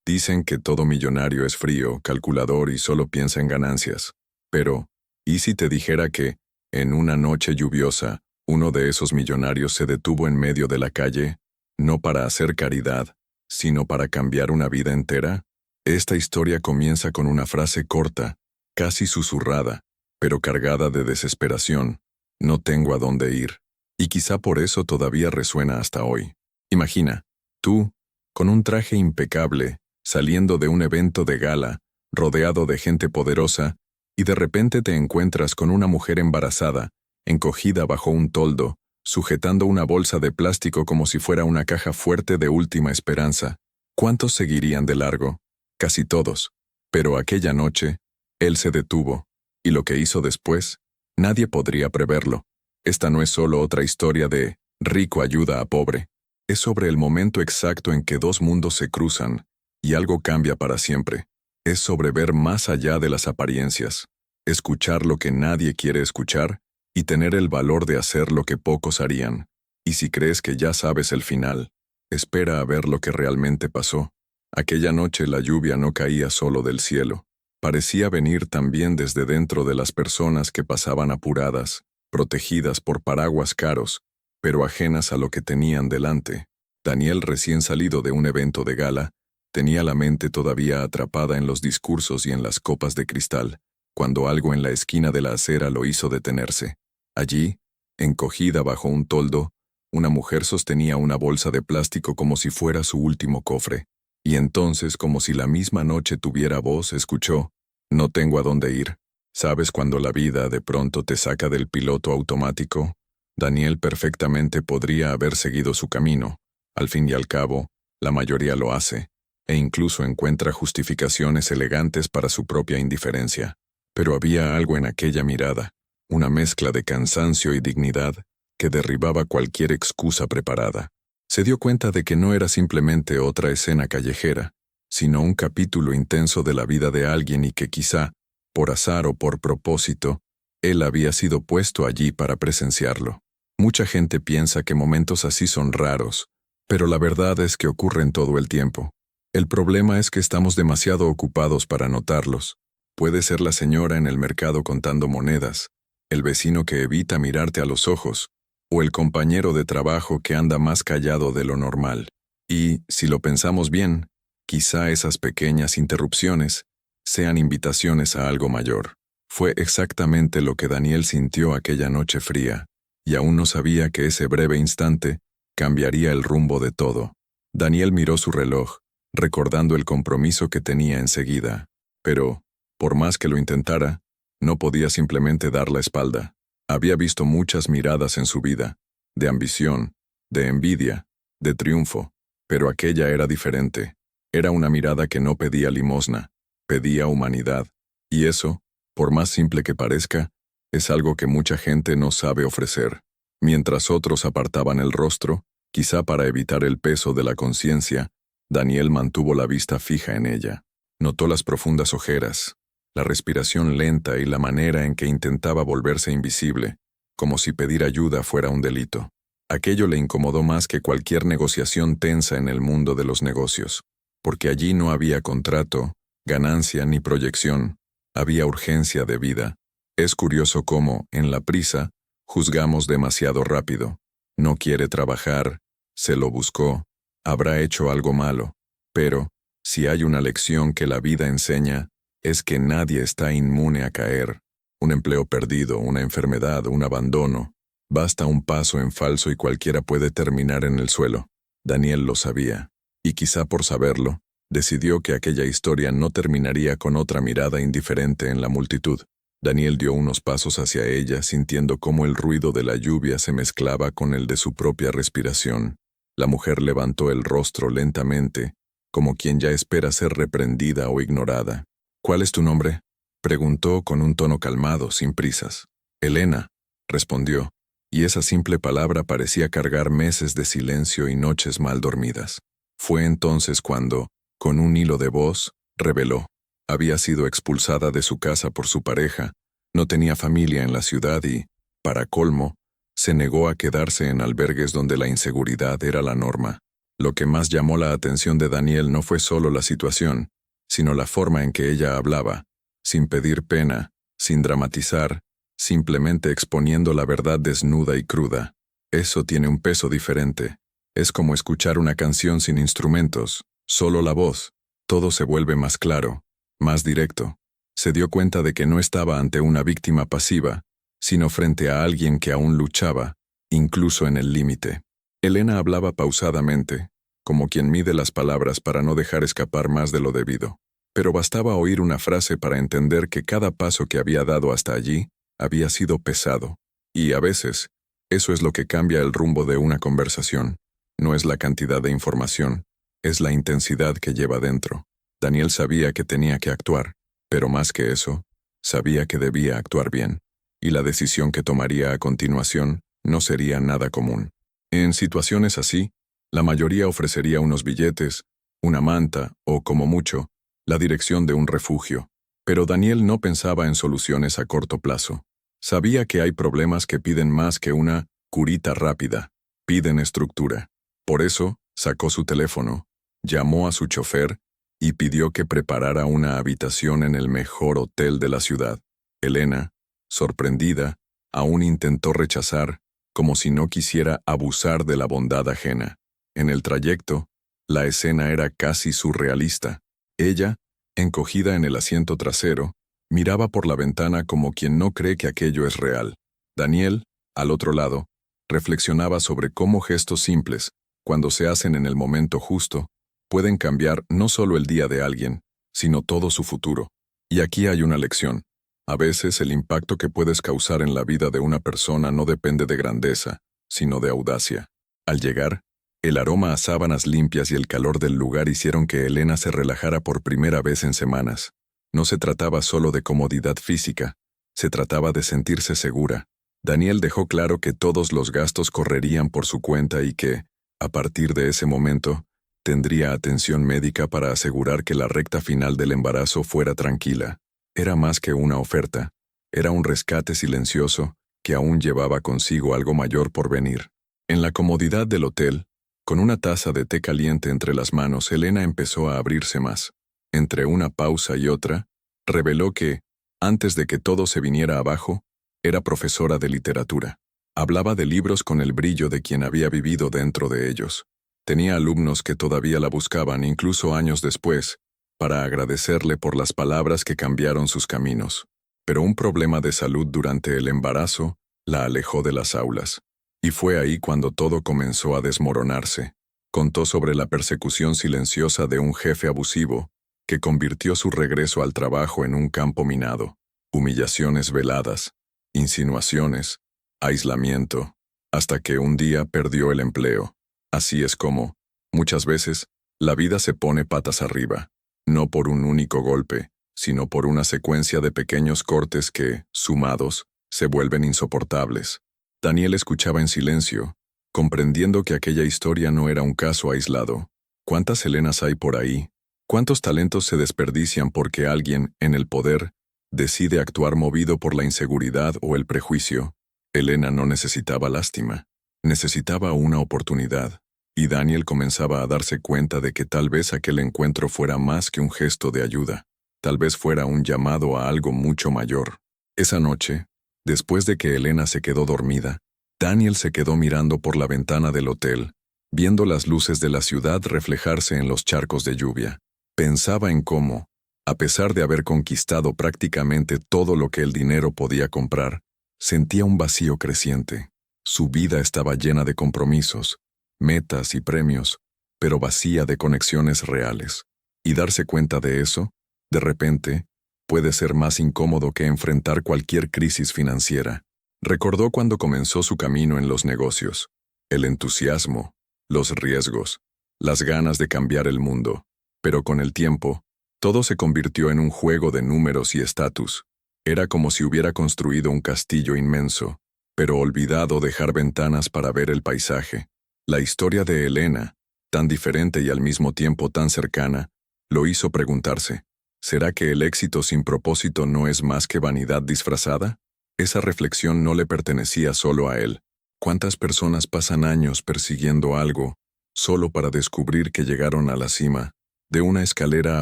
Dicen que todo millonario es frío, calculador y solo piensa en ganancias. Pero, ¿y si te dijera que, en una noche lluviosa, uno de esos millonarios se detuvo en medio de la calle, no para hacer caridad, sino para cambiar una vida entera? Esta historia comienza con una frase corta, casi susurrada, pero cargada de desesperación. No tengo a dónde ir. Y quizá por eso todavía resuena hasta hoy. Imagina, tú, con un traje impecable, saliendo de un evento de gala, rodeado de gente poderosa, y de repente te encuentras con una mujer embarazada, encogida bajo un toldo, sujetando una bolsa de plástico como si fuera una caja fuerte de última esperanza. ¿Cuántos seguirían de largo? Casi todos. Pero aquella noche, él se detuvo, y lo que hizo después, nadie podría preverlo. Esta no es solo otra historia de rico ayuda a pobre. Es sobre el momento exacto en que dos mundos se cruzan, y algo cambia para siempre. Es sobre ver más allá de las apariencias, escuchar lo que nadie quiere escuchar, y tener el valor de hacer lo que pocos harían. Y si crees que ya sabes el final, espera a ver lo que realmente pasó. Aquella noche la lluvia no caía solo del cielo. Parecía venir también desde dentro de las personas que pasaban apuradas, protegidas por paraguas caros, pero ajenas a lo que tenían delante. Daniel, recién salido de un evento de gala, tenía la mente todavía atrapada en los discursos y en las copas de cristal, cuando algo en la esquina de la acera lo hizo detenerse. Allí, encogida bajo un toldo, una mujer sostenía una bolsa de plástico como si fuera su último cofre. Y entonces, como si la misma noche tuviera voz, escuchó: «No tengo a dónde ir». ¿Sabes cuando la vida de pronto te saca del piloto automático? Daniel perfectamente podría haber seguido su camino. Al fin y al cabo, la mayoría lo hace, e incluso encuentra justificaciones elegantes para su propia indiferencia. Pero había algo en aquella mirada, una mezcla de cansancio y dignidad, que derribaba cualquier excusa preparada. Se dio cuenta de que no era simplemente otra escena callejera, sino un capítulo intenso de la vida de alguien y que quizá, por azar o por propósito, él había sido puesto allí para presenciarlo. Mucha gente piensa que momentos así son raros, pero la verdad es que ocurren todo el tiempo. El problema es que estamos demasiado ocupados para notarlos. Puede ser la señora en el mercado contando monedas, el vecino que evita mirarte a los ojos, o el compañero de trabajo que anda más callado de lo normal. Y, si lo pensamos bien, quizá esas pequeñas interrupciones sean invitaciones a algo mayor. Fue exactamente lo que Daniel sintió aquella noche fría, y aún no sabía que ese breve instante cambiaría el rumbo de todo. Daniel miró su reloj, recordando el compromiso que tenía enseguida. Pero, por más que lo intentara, no podía simplemente dar la espalda. Había visto muchas miradas en su vida, de ambición, de envidia, de triunfo, pero aquella era diferente. Era una mirada que no pedía limosna, pedía humanidad, y eso, por más simple que parezca, es algo que mucha gente no sabe ofrecer. Mientras otros apartaban el rostro, quizá para evitar el peso de la conciencia, Daniel mantuvo la vista fija en ella. Notó las profundas ojeras, la respiración lenta y la manera en que intentaba volverse invisible, como si pedir ayuda fuera un delito. Aquello le incomodó más que cualquier negociación tensa en el mundo de los negocios, porque allí no había contrato, ganancia ni proyección, había urgencia de vida. Es curioso cómo, en la prisa, juzgamos demasiado rápido. No quiere trabajar, se lo buscó, habrá hecho algo malo, pero, si hay una lección que la vida enseña, es que nadie está inmune a caer. Un empleo perdido, una enfermedad, un abandono. Basta un paso en falso y cualquiera puede terminar en el suelo. Daniel lo sabía, y quizá por saberlo, decidió que aquella historia no terminaría con otra mirada indiferente en la multitud. Daniel dio unos pasos hacia ella, sintiendo cómo el ruido de la lluvia se mezclaba con el de su propia respiración. La mujer levantó el rostro lentamente, como quien ya espera ser reprendida o ignorada. «¿Cuál es tu nombre?», preguntó con un tono calmado, sin prisas. «Elena», respondió, y esa simple palabra parecía cargar meses de silencio y noches mal dormidas. Fue entonces cuando, con un hilo de voz, reveló: había sido expulsada de su casa por su pareja, no tenía familia en la ciudad y, para colmo, se negó a quedarse en albergues donde la inseguridad era la norma. Lo que más llamó la atención de Daniel no fue solo la situación, sino la forma en que ella hablaba, sin pedir pena, sin dramatizar, simplemente exponiendo la verdad desnuda y cruda. Eso tiene un peso diferente. Es como escuchar una canción sin instrumentos, solo la voz. Todo se vuelve más claro, más directo. Se dio cuenta de que no estaba ante una víctima pasiva, sino frente a alguien que aún luchaba, incluso en el límite. Elena hablaba pausadamente, como quien mide las palabras para no dejar escapar más de lo debido. Pero bastaba oír una frase para entender que cada paso que había dado hasta allí había sido pesado. Y a veces, eso es lo que cambia el rumbo de una conversación. No es la cantidad de información, es la intensidad que lleva dentro. Daniel sabía que tenía que actuar, pero más que eso, sabía que debía actuar bien. Y la decisión que tomaría a continuación no sería nada común. En situaciones así, la mayoría ofrecería unos billetes, una manta o, como mucho, la dirección de un refugio. Pero Daniel no pensaba en soluciones a corto plazo. Sabía que hay problemas que piden más que una curita rápida, piden estructura. Por eso, sacó su teléfono, llamó a su chofer y pidió que preparara una habitación en el mejor hotel de la ciudad. Elena, sorprendida, aún intentó rechazar, como si no quisiera abusar de la bondad ajena. En el trayecto, la escena era casi surrealista. Ella, encogida en el asiento trasero, miraba por la ventana como quien no cree que aquello es real. Daniel, al otro lado, reflexionaba sobre cómo gestos simples, cuando se hacen en el momento justo, pueden cambiar no solo el día de alguien, sino todo su futuro. Y aquí hay una lección. A veces el impacto que puedes causar en la vida de una persona no depende de grandeza, sino de audacia. Al llegar, el aroma a sábanas limpias y el calor del lugar hicieron que Elena se relajara por primera vez en semanas. No se trataba solo de comodidad física, se trataba de sentirse segura. Daniel dejó claro que todos los gastos correrían por su cuenta y que, a partir de ese momento, tendría atención médica para asegurar que la recta final del embarazo fuera tranquila. Era más que una oferta, era un rescate silencioso que aún llevaba consigo algo mayor por venir. En la comodidad del hotel, con una taza de té caliente entre las manos, Elena empezó a abrirse más. Entre una pausa y otra, reveló que, antes de que todo se viniera abajo, era profesora de literatura. Hablaba de libros con el brillo de quien había vivido dentro de ellos. Tenía alumnos que todavía la buscaban incluso años después, para agradecerle por las palabras que cambiaron sus caminos. Pero un problema de salud durante el embarazo la alejó de las aulas. Y fue ahí cuando todo comenzó a desmoronarse. Contó sobre la persecución silenciosa de un jefe abusivo, que convirtió su regreso al trabajo en un campo minado. Humillaciones veladas, insinuaciones, aislamiento, hasta que un día perdió el empleo. Así es como, muchas veces, la vida se pone patas arriba, no por un único golpe, sino por una secuencia de pequeños cortes que, sumados, se vuelven insoportables. Daniel escuchaba en silencio, comprendiendo que aquella historia no era un caso aislado. ¿Cuántas Elenas hay por ahí? ¿Cuántos talentos se desperdician porque alguien, en el poder, decide actuar movido por la inseguridad o el prejuicio? Elena no necesitaba lástima, necesitaba una oportunidad. Y Daniel comenzaba a darse cuenta de que tal vez aquel encuentro fuera más que un gesto de ayuda. Tal vez fuera un llamado a algo mucho mayor. Esa noche, después de que Elena se quedó dormida, Daniel se quedó mirando por la ventana del hotel, viendo las luces de la ciudad reflejarse en los charcos de lluvia. Pensaba en cómo, a pesar de haber conquistado prácticamente todo lo que el dinero podía comprar, sentía un vacío creciente. Su vida estaba llena de compromisos, metas y premios, pero vacía de conexiones reales. Y darse cuenta de eso, de repente, puede ser más incómodo que enfrentar cualquier crisis financiera. Recordó cuando comenzó su camino en los negocios, el entusiasmo, los riesgos, las ganas de cambiar el mundo. Pero con el tiempo, todo se convirtió en un juego de números y estatus. Era como si hubiera construido un castillo inmenso, pero olvidado dejar ventanas para ver el paisaje. La historia de Elena, tan diferente y al mismo tiempo tan cercana, lo hizo preguntarse, ¿será que el éxito sin propósito no es más que vanidad disfrazada? Esa reflexión no le pertenecía solo a él. ¿Cuántas personas pasan años persiguiendo algo solo para descubrir que llegaron a la cima, de una escalera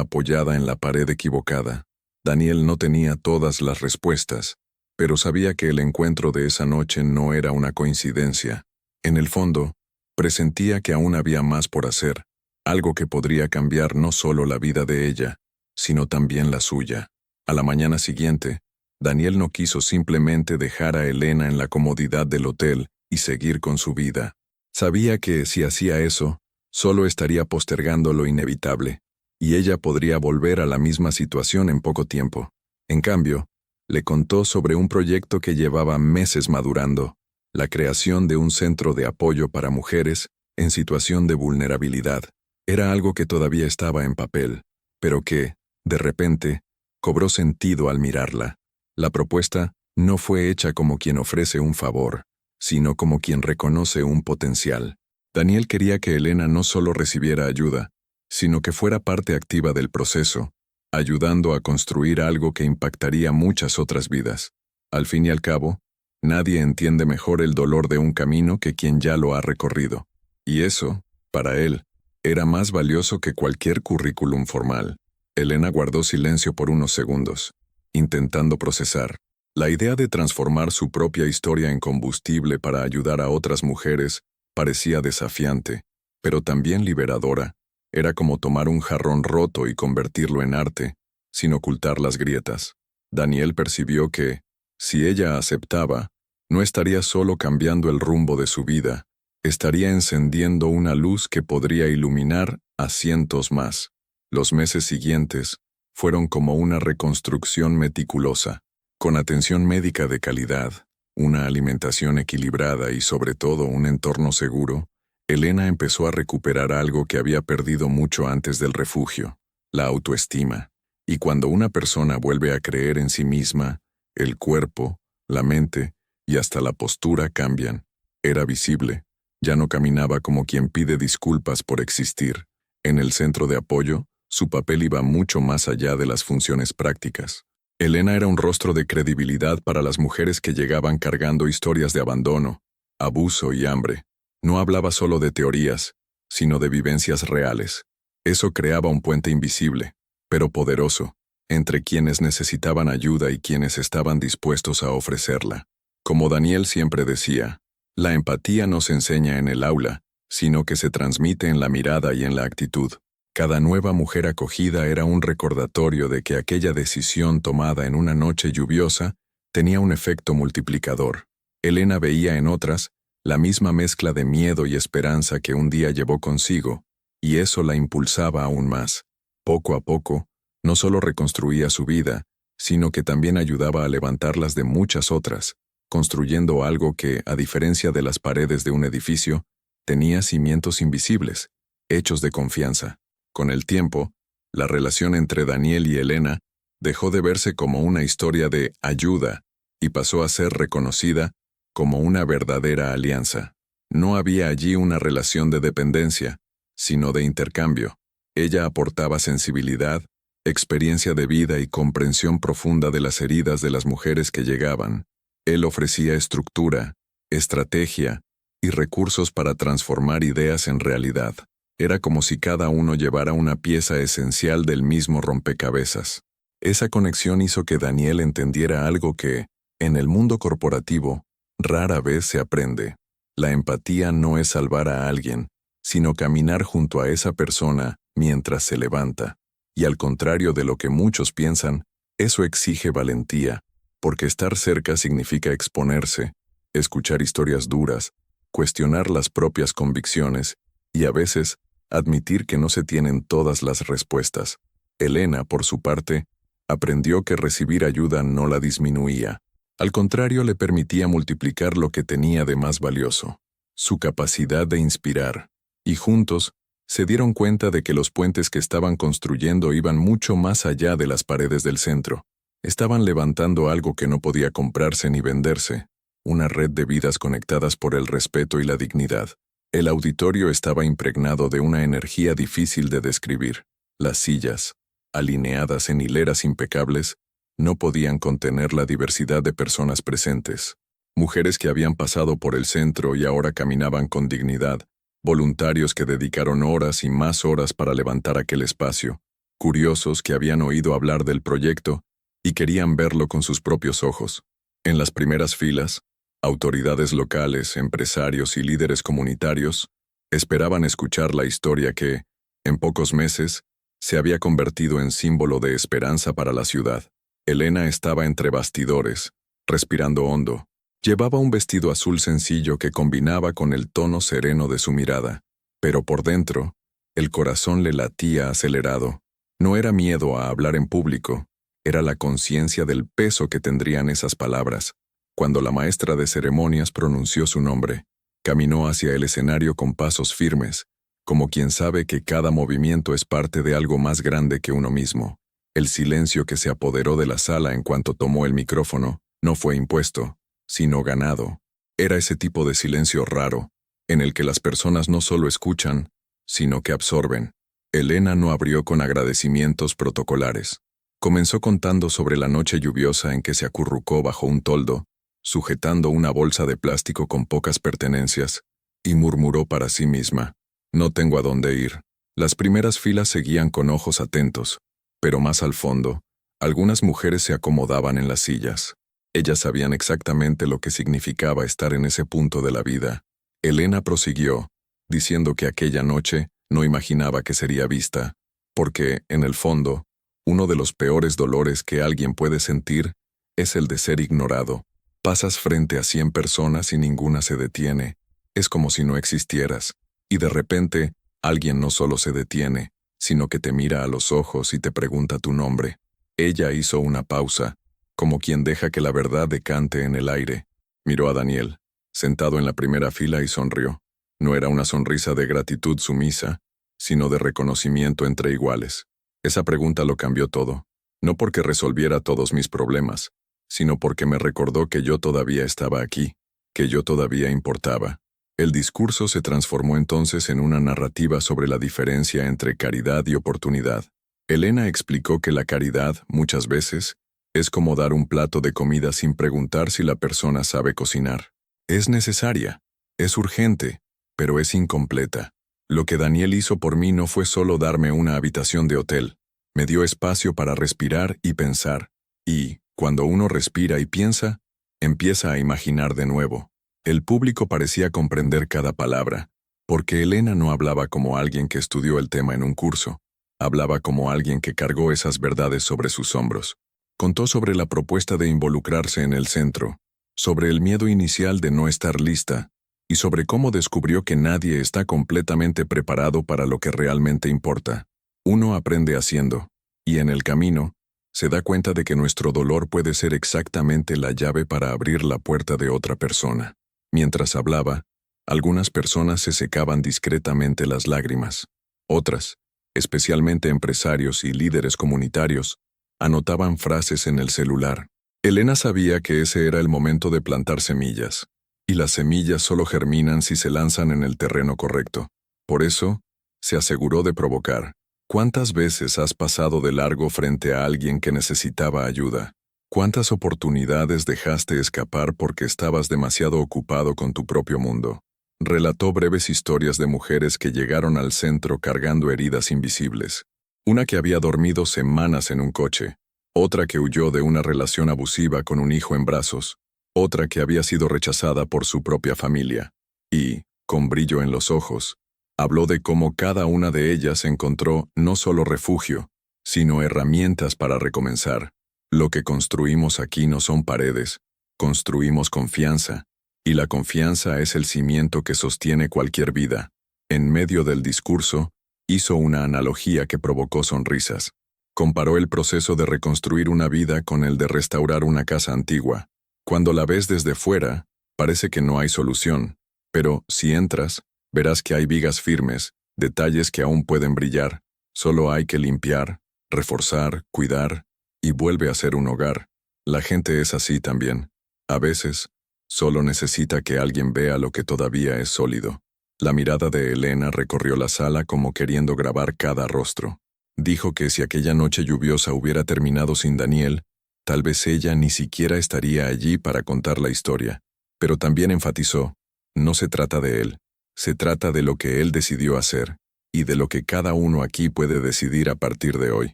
apoyada en la pared equivocada. Daniel no tenía todas las respuestas, pero sabía que el encuentro de esa noche no era una coincidencia. En el fondo, presentía que aún había más por hacer, algo que podría cambiar no solo la vida de ella, sino también la suya. A la mañana siguiente, Daniel no quiso simplemente dejar a Elena en la comodidad del hotel y seguir con su vida. Sabía que, si hacía eso, solo estaría postergando lo inevitable, y ella podría volver a la misma situación en poco tiempo. En cambio, le contó sobre un proyecto que llevaba meses madurando, la creación de un centro de apoyo para mujeres en situación de vulnerabilidad. Era algo que todavía estaba en papel, pero que, de repente, cobró sentido al mirarla. La propuesta no fue hecha como quien ofrece un favor, sino como quien reconoce un potencial. Daniel quería que Elena no solo recibiera ayuda, sino que fuera parte activa del proceso, ayudando a construir algo que impactaría muchas otras vidas. Al fin y al cabo, nadie entiende mejor el dolor de un camino que quien ya lo ha recorrido. Y eso, para él, era más valioso que cualquier currículum formal. Elena guardó silencio por unos segundos, intentando procesar. La idea de transformar su propia historia en combustible para ayudar a otras mujeres parecía desafiante, pero también liberadora. Era como tomar un jarrón roto y convertirlo en arte, sin ocultar las grietas. Daniel percibió que, si ella aceptaba, no estaría solo cambiando el rumbo de su vida, estaría encendiendo una luz que podría iluminar a cientos más. Los meses siguientes fueron como una reconstrucción meticulosa, con atención médica de calidad, una alimentación equilibrada y sobre todo un entorno seguro. Elena empezó a recuperar algo que había perdido mucho antes del refugio, la autoestima. Y cuando una persona vuelve a creer en sí misma, el cuerpo, la mente y hasta la postura cambian. Era visible. Ya no caminaba como quien pide disculpas por existir. En el centro de apoyo, su papel iba mucho más allá de las funciones prácticas. Elena era un rostro de credibilidad para las mujeres que llegaban cargando historias de abandono, abuso y hambre. No hablaba solo de teorías, sino de vivencias reales. Eso creaba un puente invisible, pero poderoso, entre quienes necesitaban ayuda y quienes estaban dispuestos a ofrecerla. Como Daniel siempre decía, la empatía no se enseña en el aula, sino que se transmite en la mirada y en la actitud. Cada nueva mujer acogida era un recordatorio de que aquella decisión tomada en una noche lluviosa tenía un efecto multiplicador. Elena veía en otras la misma mezcla de miedo y esperanza que un día llevó consigo, y eso la impulsaba aún más. Poco a poco, no solo reconstruía su vida, sino que también ayudaba a levantarlas de muchas otras, construyendo algo que, a diferencia de las paredes de un edificio, tenía cimientos invisibles, hechos de confianza. Con el tiempo, la relación entre Daniel y Elena dejó de verse como una historia de ayuda y pasó a ser reconocida como una verdadera alianza. No había allí una relación de dependencia, sino de intercambio. Ella aportaba sensibilidad, experiencia de vida y comprensión profunda de las heridas de las mujeres que llegaban. Él ofrecía estructura, estrategia y recursos para transformar ideas en realidad. Era como si cada uno llevara una pieza esencial del mismo rompecabezas. Esa conexión hizo que Daniel entendiera algo que, en el mundo corporativo, rara vez se aprende. La empatía no es salvar a alguien, sino caminar junto a esa persona mientras se levanta. Y al contrario de lo que muchos piensan, eso exige valentía, porque estar cerca significa exponerse, escuchar historias duras, cuestionar las propias convicciones y a veces admitir que no se tienen todas las respuestas. Elena, por su parte, aprendió que recibir ayuda no la disminuía. Al contrario, le permitía multiplicar lo que tenía de más valioso, su capacidad de inspirar. Y juntos, se dieron cuenta de que los puentes que estaban construyendo iban mucho más allá de las paredes del centro. Estaban levantando algo que no podía comprarse ni venderse, una red de vidas conectadas por el respeto y la dignidad. El auditorio estaba impregnado de una energía difícil de describir. Las sillas, alineadas en hileras impecables, no podían contener la diversidad de personas presentes. Mujeres que habían pasado por el centro y ahora caminaban con dignidad, voluntarios que dedicaron horas y más horas para levantar aquel espacio, curiosos que habían oído hablar del proyecto y querían verlo con sus propios ojos. En las primeras filas, autoridades locales, empresarios y líderes comunitarios esperaban escuchar la historia que, en pocos meses, se había convertido en símbolo de esperanza para la ciudad. Elena estaba entre bastidores, respirando hondo. Llevaba un vestido azul sencillo que combinaba con el tono sereno de su mirada, pero por dentro, el corazón le latía acelerado. No era miedo a hablar en público, era la conciencia del peso que tendrían esas palabras. Cuando la maestra de ceremonias pronunció su nombre, caminó hacia el escenario con pasos firmes, como quien sabe que cada movimiento es parte de algo más grande que uno mismo. El silencio que se apoderó de la sala en cuanto tomó el micrófono no fue impuesto, sino ganado. Era ese tipo de silencio raro, en el que las personas no solo escuchan, sino que absorben. Elena no abrió con agradecimientos protocolares. Comenzó contando sobre la noche lluviosa en que se acurrucó bajo un toldo, sujetando una bolsa de plástico con pocas pertenencias, y murmuró para sí misma: «No tengo a dónde ir». Las primeras filas seguían con ojos atentos, pero más al fondo, algunas mujeres se acomodaban en las sillas. Ellas sabían exactamente lo que significaba estar en ese punto de la vida. Elena prosiguió, diciendo que aquella noche no imaginaba que sería vista, porque, en el fondo, uno de los peores dolores que alguien puede sentir es el de ser ignorado. Pasas frente a 100 personas y ninguna se detiene. Es como si no existieras, y de repente, alguien no solo se detiene, sino que te mira a los ojos y te pregunta tu nombre. Ella hizo una pausa, como quien deja que la verdad decante en el aire. Miró a Daniel, sentado en la primera fila, y sonrió. No era una sonrisa de gratitud sumisa, sino de reconocimiento entre iguales. Esa pregunta lo cambió todo, no porque resolviera todos mis problemas, sino porque me recordó que yo todavía estaba aquí, que yo todavía importaba. El discurso se transformó entonces en una narrativa sobre la diferencia entre caridad y oportunidad. Elena explicó que la caridad, muchas veces, es como dar un plato de comida sin preguntar si la persona sabe cocinar. Es necesaria, es urgente, pero es incompleta. Lo que Daniel hizo por mí no fue solo darme una habitación de hotel. Me dio espacio para respirar y pensar. Y, cuando uno respira y piensa, empieza a imaginar de nuevo. El público parecía comprender cada palabra, porque Elena no hablaba como alguien que estudió el tema en un curso. Hablaba como alguien que cargó esas verdades sobre sus hombros. Contó sobre la propuesta de involucrarse en el centro, sobre el miedo inicial de no estar lista, y sobre cómo descubrió que nadie está completamente preparado para lo que realmente importa. Uno aprende haciendo, y en el camino, se da cuenta de que nuestro dolor puede ser exactamente la llave para abrir la puerta de otra persona. Mientras hablaba, algunas personas se secaban discretamente las lágrimas. Otras, especialmente empresarios y líderes comunitarios, anotaban frases en el celular. Elena sabía que ese era el momento de plantar semillas, y las semillas solo germinan si se lanzan en el terreno correcto. Por eso, se aseguró de provocar. ¿Cuántas veces has pasado de largo frente a alguien que necesitaba ayuda? ¿Cuántas oportunidades dejaste escapar porque estabas demasiado ocupado con tu propio mundo? Relató breves historias de mujeres que llegaron al centro cargando heridas invisibles. Una que había dormido semanas en un coche, otra que huyó de una relación abusiva con un hijo en brazos, otra que había sido rechazada por su propia familia. Y, con brillo en los ojos, habló de cómo cada una de ellas encontró no solo refugio, sino herramientas para recomenzar. Lo que construimos aquí no son paredes, construimos confianza, y la confianza es el cimiento que sostiene cualquier vida. En medio del discurso, hizo una analogía que provocó sonrisas. Comparó el proceso de reconstruir una vida con el de restaurar una casa antigua. Cuando la ves desde fuera, parece que no hay solución, pero si entras, verás que hay vigas firmes, detalles que aún pueden brillar. Solo hay que limpiar, reforzar, cuidar, y vuelve a ser un hogar. La gente es así también. A veces, solo necesita que alguien vea lo que todavía es sólido. La mirada de Elena recorrió la sala como queriendo grabar cada rostro. Dijo que si aquella noche lluviosa hubiera terminado sin Daniel, tal vez ella ni siquiera estaría allí para contar la historia. Pero también enfatizó, no se trata de él, Se trata de lo que él decidió hacer, y de lo que cada uno aquí puede decidir a partir de hoy.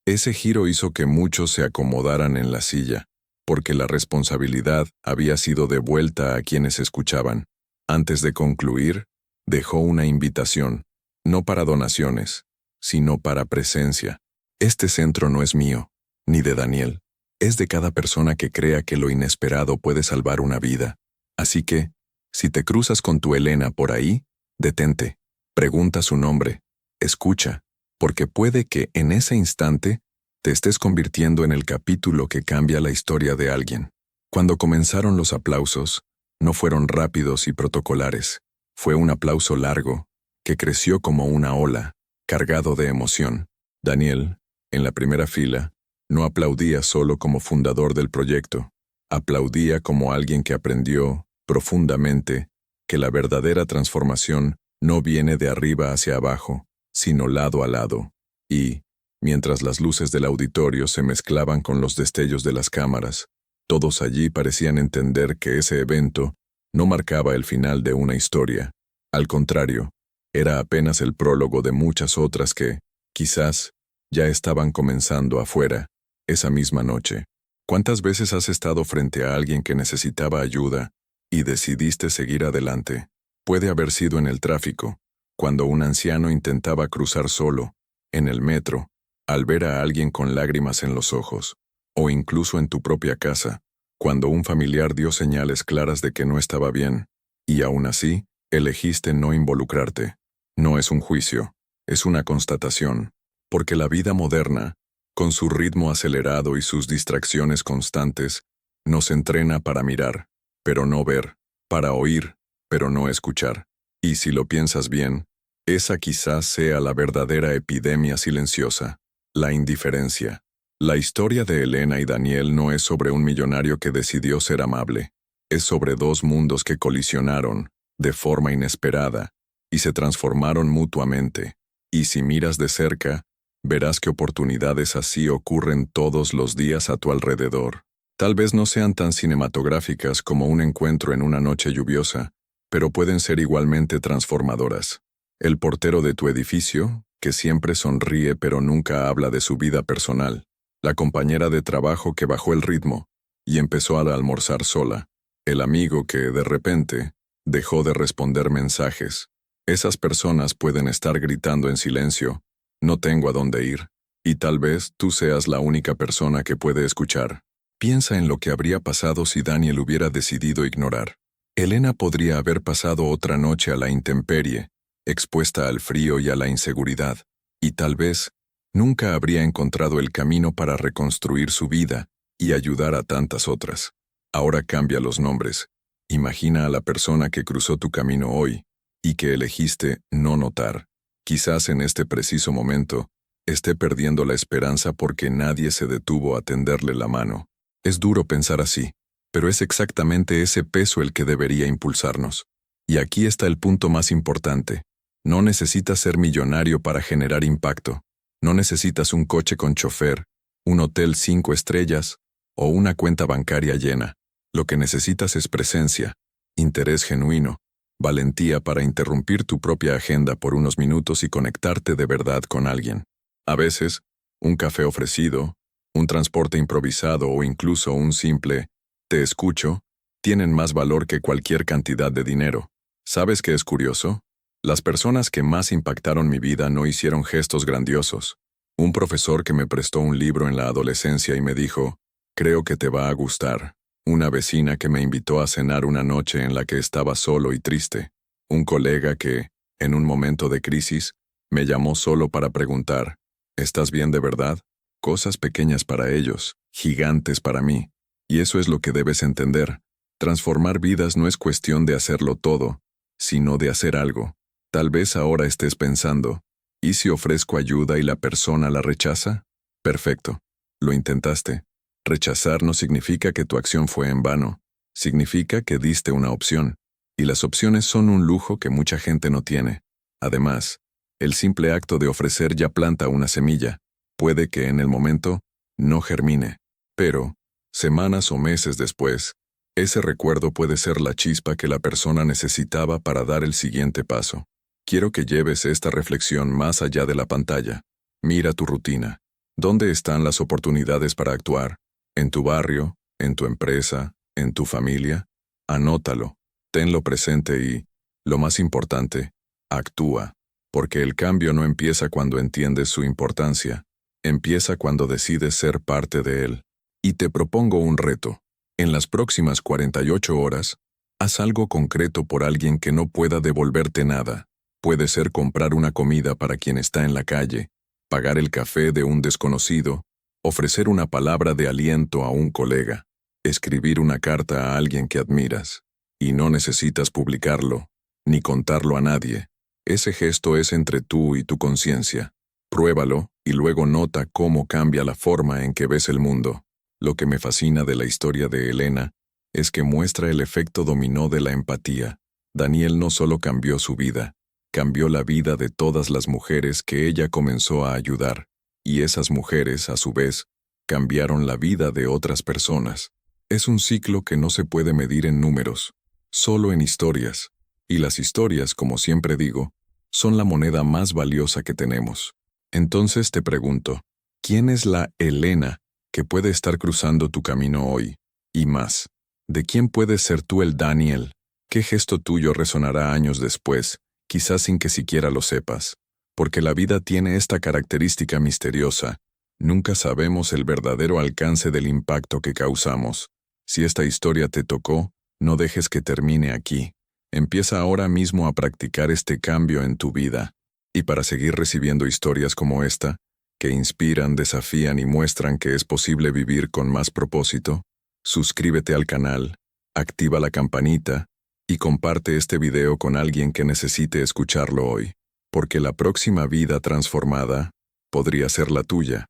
Ese giro hizo que muchos se acomodaran en la silla, porque la responsabilidad había sido devuelta a quienes escuchaban. Antes de concluir, dejó una invitación, no para donaciones, sino para presencia. Este centro no es mío, ni de Daniel. Es de cada persona que crea que lo inesperado puede salvar una vida. Así que, si te cruzas con tu Elena por ahí, detente, pregunta su nombre, escucha, porque puede que en ese instante te estés convirtiendo en el capítulo que cambia la historia de alguien. Cuando comenzaron los aplausos, no fueron rápidos y protocolares. Fue un aplauso largo, que creció como una ola, cargado de emoción. Daniel, en la primera fila, no aplaudía solo como fundador del proyecto, aplaudía como alguien que aprendió, profundamente, que la verdadera transformación no viene de arriba hacia abajo, sino lado a lado. Y, mientras las luces del auditorio se mezclaban con los destellos de las cámaras, todos allí parecían entender que ese evento no marcaba el final de una historia. Al contrario, era apenas el prólogo de muchas otras que, quizás, ya estaban comenzando afuera, esa misma noche. ¿Cuántas veces has estado frente a alguien que necesitaba ayuda y decidiste seguir adelante? Puede haber sido en el tráfico, cuando un anciano intentaba cruzar solo, en el metro, al ver a alguien con lágrimas en los ojos, o incluso en tu propia casa, cuando un familiar dio señales claras de que no estaba bien, y aún así, elegiste no involucrarte. No es un juicio, es una constatación, porque la vida moderna, con su ritmo acelerado y sus distracciones constantes, nos entrena para mirar, pero no ver, para oír, pero no escuchar. Y si lo piensas bien, esa quizás sea la verdadera epidemia silenciosa, la indiferencia. La historia de Elena y Daniel no es sobre un millonario que decidió ser amable, es sobre dos mundos que colisionaron, de forma inesperada, y se transformaron mutuamente. Y si miras de cerca, verás que oportunidades así ocurren todos los días a tu alrededor. Tal vez no sean tan cinematográficas como un encuentro en una noche lluviosa, pero pueden ser igualmente transformadoras. El portero de tu edificio, que siempre sonríe pero nunca habla de su vida personal. La compañera de trabajo que bajó el ritmo y empezó a almorzar sola. El amigo que, de repente, dejó de responder mensajes. Esas personas pueden estar gritando en silencio, no tengo a dónde ir, y tal vez tú seas la única persona que puede escuchar. Piensa en lo que habría pasado si Daniel hubiera decidido ignorar. Elena podría haber pasado otra noche a la intemperie, expuesta al frío y a la inseguridad, y tal vez nunca habría encontrado el camino para reconstruir su vida y ayudar a tantas otras. Ahora cambia los nombres. Imagina a la persona que cruzó tu camino hoy y que elegiste no notar. Quizás en este preciso momento esté perdiendo la esperanza porque nadie se detuvo a tenderle la mano. Es duro pensar así, pero es exactamente ese peso el que debería impulsarnos. Y aquí está el punto más importante. No necesitas ser millonario para generar impacto. No necesitas un coche con chofer, un hotel 5 estrellas o una cuenta bancaria llena. Lo que necesitas es presencia, interés genuino, valentía para interrumpir tu propia agenda por unos minutos y conectarte de verdad con alguien. A veces, un café ofrecido, un transporte improvisado o incluso un simple «te escucho» tienen más valor que cualquier cantidad de dinero. ¿Sabes qué es curioso? Las personas que más impactaron mi vida no hicieron gestos grandiosos. Un profesor que me prestó un libro en la adolescencia y me dijo, «Creo que te va a gustar». Una vecina que me invitó a cenar una noche en la que estaba solo y triste. Un colega que, en un momento de crisis, me llamó solo para preguntar, ¿estás bien de verdad? Cosas pequeñas para ellos, gigantes para mí. Y eso es lo que debes entender. Transformar vidas no es cuestión de hacerlo todo, sino de hacer algo. Tal vez ahora estés pensando, ¿y si ofrezco ayuda y la persona la rechaza? Perfecto. Lo intentaste. Rechazar no significa que tu acción fue en vano, significa que diste una opción, y las opciones son un lujo que mucha gente no tiene. Además, el simple acto de ofrecer ya planta una semilla, puede que en el momento no germine, pero, semanas o meses después, Ese recuerdo puede ser la chispa que la persona necesitaba para dar el siguiente paso. Quiero que lleves esta reflexión más allá de la pantalla. Mira tu rutina. ¿Dónde están las oportunidades para actuar? ¿En tu barrio? ¿En tu empresa? ¿En tu familia? Anótalo, tenlo presente y, lo más importante, actúa, porque el cambio no empieza cuando entiendes su importancia, empieza cuando decides ser parte de él. Y te propongo un reto. En las próximas 48 horas, haz algo concreto por alguien que no pueda devolverte nada. Puede ser comprar una comida para quien está en la calle, pagar el café de un desconocido, ofrecer una palabra de aliento a un colega, escribir una carta a alguien que admiras. Y no necesitas publicarlo, ni contarlo a nadie. Ese gesto es entre tú y tu conciencia. Pruébalo y luego nota cómo cambia la forma en que ves el mundo. Lo que me fascina de la historia de Elena es que muestra el efecto dominó de la empatía. Daniel no solo cambió su vida, cambió la vida de todas las mujeres que ella comenzó a ayudar, y esas mujeres, a su vez, cambiaron la vida de otras personas. Es un ciclo que no se puede medir en números, solo en historias. Y las historias, como siempre digo, son la moneda más valiosa que tenemos. Entonces te pregunto, ¿quién es la Elena que puede estar cruzando tu camino hoy? Y más, ¿de quién puedes ser tú el Daniel? ¿Qué gesto tuyo resonará años después, quizás sin que siquiera lo sepas? Porque la vida tiene esta característica misteriosa. Nunca sabemos el verdadero alcance del impacto que causamos. Si esta historia te tocó, no dejes que termine aquí. Empieza ahora mismo a practicar este cambio en tu vida. Y para seguir recibiendo historias como esta, que inspiran, desafían y muestran que es posible vivir con más propósito, suscríbete al canal, activa la campanita y comparte este video con alguien que necesite escucharlo hoy, porque la próxima vida transformada podría ser la tuya.